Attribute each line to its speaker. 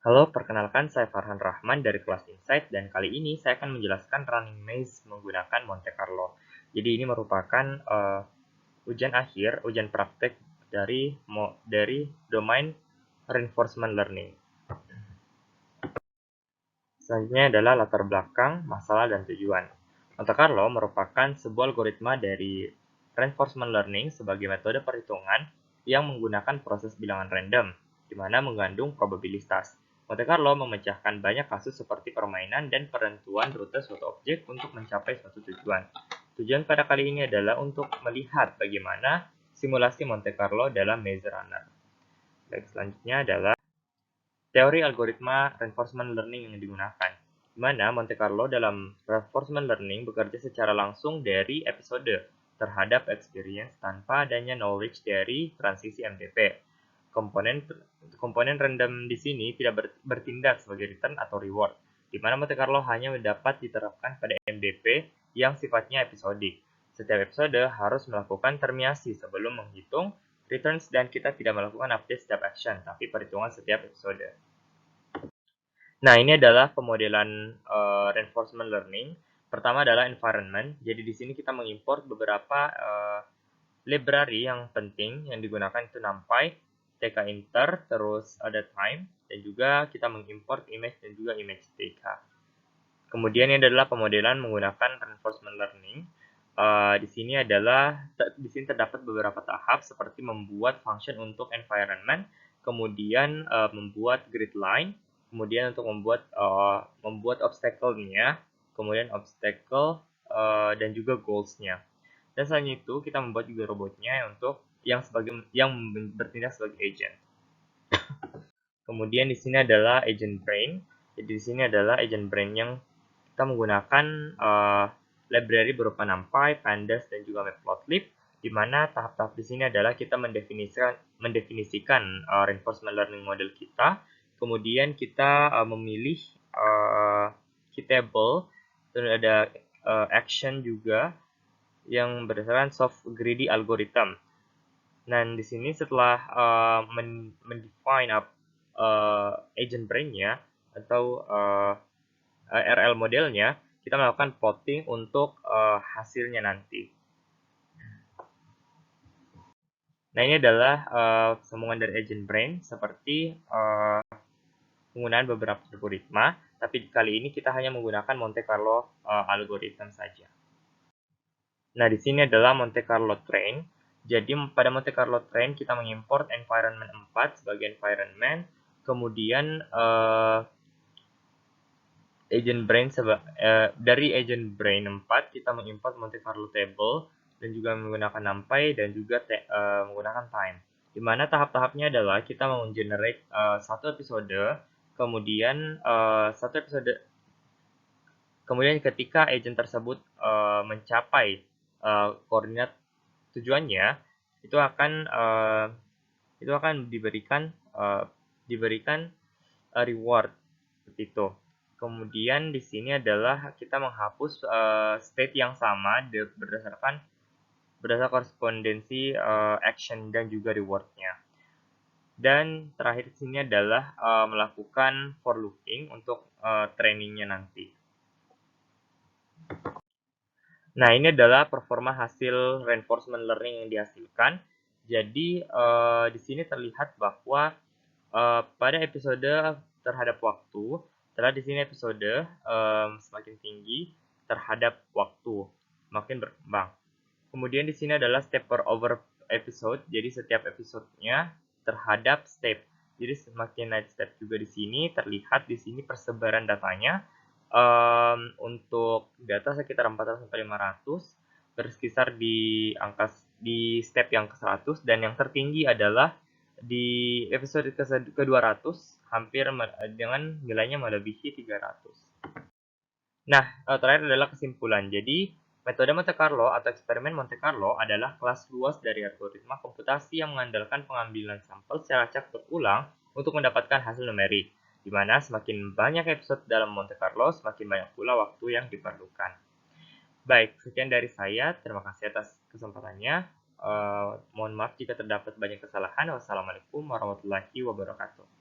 Speaker 1: Halo, perkenalkan saya Farhan Rahman dari kelas Insight dan kali ini saya akan menjelaskan running maze menggunakan Monte Carlo. Jadi ini merupakan ujian akhir, ujian praktek dari domain reinforcement learning. Selanjutnya adalah latar belakang, masalah, dan tujuan. Monte Carlo merupakan sebuah algoritma dari reinforcement learning sebagai metode perhitungan yang menggunakan proses bilangan random, di mana mengandung probabilitas. Monte Carlo memecahkan banyak kasus seperti permainan dan penentuan rute suatu objek untuk mencapai suatu tujuan. Tujuan pada kali ini adalah untuk melihat bagaimana simulasi Monte Carlo dalam Maze Runner. Baik, selanjutnya adalah teori algoritma reinforcement learning yang digunakan, di mana Monte Carlo dalam reinforcement learning bekerja secara langsung dari episode terhadap experience tanpa adanya knowledge dari transisi MDP. Komponen random di sini tidak bertindak sebagai return atau reward, di mana Monte Carlo hanya dapat diterapkan pada MDP yang sifatnya episodik. Setiap episode harus melakukan termiasi sebelum menghitung returns dan kita tidak melakukan update setiap action, tapi perhitungan setiap episode. Nah, ini adalah pemodelan reinforcement learning. Pertama adalah environment. Jadi di sini kita mengimport beberapa library yang penting yang digunakan itu NumPy, tkinter, terus ada time, dan juga kita mengimport image dan juga image tk. Kemudian ini adalah pemodelan menggunakan reinforcement learning. Di sini terdapat beberapa tahap seperti membuat function untuk environment, kemudian membuat grid line, kemudian untuk membuat obstacle-nya, kemudian obstacle dan juga goals-nya. Dan selain itu kita membuat juga robotnya yang bertindak sebagai agent. Kemudian di sini adalah agent brain. Jadi di sini adalah agent brain yang kita menggunakan library berupa NumPy, Pandas, dan juga Matplotlib, di mana tahap-tahap di sini adalah kita mendefinisikan reinforcement learning model kita, kemudian kita memilih key table, dan ada action juga yang berdasarkan soft greedy algorithm. Dan di sini setelah mendefine agent brain-nya atau RL modelnya, kita melakukan plotting untuk hasilnya nanti. Nah, ini adalah sambungan dari agent brain seperti penggunaan beberapa algoritma, tapi kali ini kita hanya menggunakan Monte Carlo algorithm saja. Nah, di sini adalah Monte Carlo train. Jadi pada Monte Carlo train kita mengimport environment 4 sebagai environment, kemudian dari agent brain 4 kita mengimport Monte Carlo table dan juga menggunakan NumPy dan juga menggunakan time. Di mana tahap-tahapnya adalah kita mau generate satu episode, kemudian ketika agent tersebut mencapai koordinat tujuannya, itu akan diberikan reward seperti itu. Kemudian di sini adalah kita menghapus state yang sama berdasarkan korespondensi action dan juga rewardnya. Dan terakhir di sini adalah melakukan for looping untuk trainingnya nanti. Nah, ini adalah performa hasil reinforcement learning yang dihasilkan. Jadi di sini terlihat bahwa pada episode terhadap waktu, setelah di sini episode semakin tinggi terhadap waktu, makin berkembang. Kemudian di sini adalah step per over episode, jadi setiap episodenya terhadap step. Jadi semakin naik step juga di sini, terlihat di sini persebaran datanya. Untuk data sekitar 400 sampai 500, berkisar di step yang ke-100, dan yang tertinggi adalah di episode ke-200, hampir dengan nilainya melebihi 300. Nah, terakhir adalah kesimpulan. Jadi, metode Monte Carlo atau eksperimen Monte Carlo adalah kelas luas dari algoritma komputasi yang mengandalkan pengambilan sampel secara acak berulang untuk mendapatkan hasil numerik, di mana semakin banyak episode dalam Monte Carlo, semakin banyak pula waktu yang diperlukan. Baik, sekian dari saya. Terima kasih atas kesempatannya. Mohon maaf jika terdapat banyak kesalahan. Wassalamualaikum warahmatullahi wabarakatuh.